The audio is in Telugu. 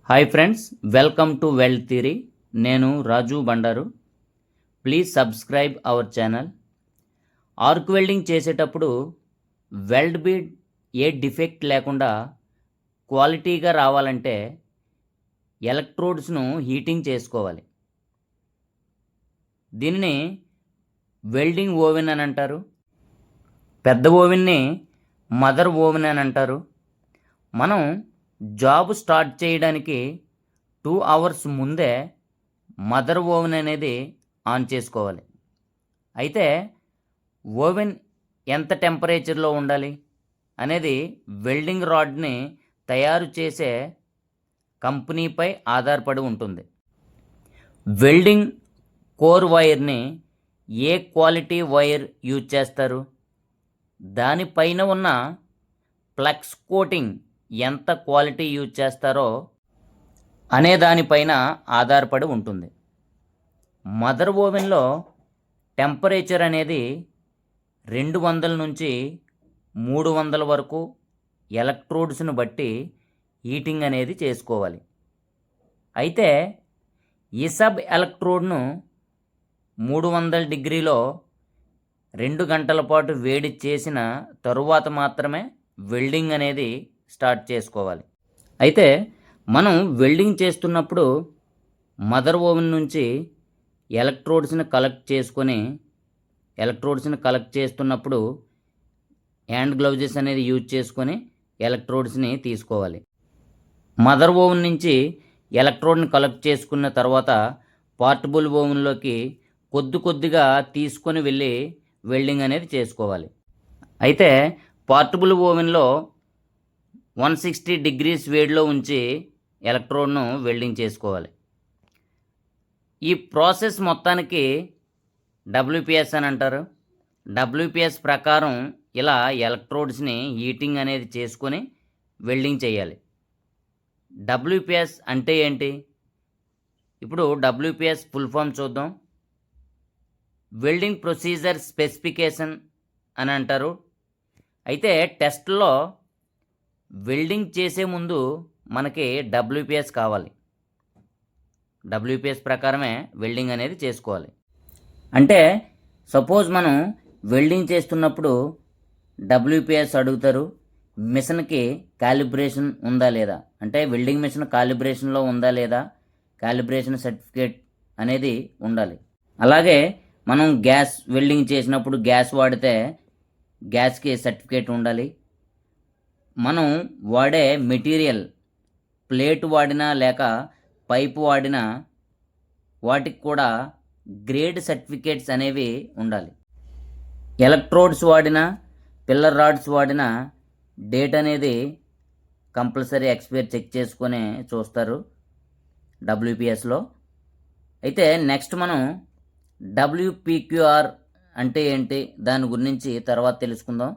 Hi friends, welcome to weld theory. నేను Raju Bandaru. Please subscribe our channel. Arc welding చేసేటప్పుడు వెల్డ్ బీడ్ ఏ డిఫెక్ట్ లేకుండా క్వాలిటీగా రావాలంటే ఎలక్ట్రోడ్స్ను హీటింగ్ చేసుకోవాలి. దీనిని వెల్డింగ్ ఓవెన్ అని అంటారు. పెద్ద ఓవెన్ని మదర్ ఓవెన్ అని అంటారు. మనం జాబ్ స్టార్ట్ చేయడానికి 2 అవర్స్ ముందే మదర్ ఓవెన్ అనేది ఆన్ చేసుకోవాలి. అయితే ఓవెన్ ఎంత టెంపరేచర్లో ఉండాలి అనేది వెల్డింగ్ రాడ్ని తయారు చేసే కంపెనీపై ఆధారపడి ఉంటుంది. వెల్డింగ్ కోర్ వైర్ని ఏ క్వాలిటీ వైర్ యూజ్ చేస్తారు, దానిపైన ఉన్న ఫ్లక్స్ కోటింగ్ ఎంత క్వాలిటీ యూజ్ చేస్తారో అనే దానిపైన ఆధారపడి ఉంటుంది. మదర్ ఓవెన్లో టెంపరేచర్ అనేది 200 నుంచి 300 వరకు ఎలక్ట్రోడ్స్ను బట్టి హీటింగ్ అనేది చేసుకోవాలి. అయితే ఈ సబ్ ఎలక్ట్రోడ్ను 300 డిగ్రీలో 2 గంటల పాటు వేడి చేసిన తరువాత మాత్రమే వెల్డింగ్ అనేది స్టార్ట్ చేసుకోవాలి. అయితే మనం వెల్డింగ్ చేస్తున్నప్పుడు మదర్ ఓవెన్ నుంచి ఎలక్ట్రోడ్స్ని కలెక్ట్ చేస్తున్నప్పుడు హ్యాండ్ గ్లౌజెస్ అనేది యూజ్ చేసుకొని ఎలక్ట్రోడ్స్ని తీసుకోవాలి. మదర్ ఓవెన్ నుంచి ఎలక్ట్రోడ్ని కలెక్ట్ చేసుకున్న తర్వాత పోర్టబుల్ ఓవెన్లోకి కొద్దిగా తీసుకొని వెళ్ళి వెల్డింగ్ అనేది చేసుకోవాలి. అయితే పోర్టబుల్ ఓవెన్లో 160 డిగ్రీస్ వేడిలో ఉంచి ఎలక్ట్రోడ్ను వెల్డింగ్ చేసుకోవాలి. ఈ ప్రాసెస్ మొత్తానికి WPS అని అంటారు. WPS ప్రకారం ఇలా ఎలక్ట్రోడ్స్ని హీటింగ్ అనేది చేసుకొని వెల్డింగ్ చేయాలి. WPS అంటే ఏంటి? ఇప్పుడు WPS ఫుల్ ఫామ్ చూద్దాం. వెల్డింగ్ ప్రొసీజర్ స్పెసిఫికేషన్ అని అంటారు. అయితే టెస్ట్లో వెల్డింగ్ చేసే ముందు మనకి WPS కావాలి. WPS ప్రకారమే వెల్డింగ్ అనేది చేసుకోవాలి. అంటే సపోజ్ మనం వెల్డింగ్ చేస్తున్నప్పుడు WPS అడుగుతారు. మిషన్కి కాలిబ్రేషన్ ఉందా లేదా, అంటే వెల్డింగ్ మిషన్ కాలిబ్రేషన్లో ఉందా లేదా, కాలిబ్రేషన్ సర్టిఫికేట్ అనేది ఉండాలి. అలాగే మనం గ్యాస్ వెల్డింగ్ చేసినప్పుడు గ్యాస్ వాడితే గ్యాస్కి సర్టిఫికేట్ ఉండాలి. మనం వాడే మెటీరియల్ ప్లేట్ వాడినా లేక పైపు వాడినా వాటికి కూడా గ్రేడ్ సర్టిఫికేట్స్ అనేవి ఉండాలి. ఎలక్ట్రోడ్స్ వాడినా పిల్లర్ రాడ్స్ వాడినా డేట్ అనేది కంపల్సరీ ఎక్స్పైర్ చెక్ చేసుకొని చూస్తారు WPSలో. అయితే నెక్స్ట్ మనం WPQR అంటే ఏంటి, దాని గురించి తర్వాత తెలుసుకుందాం.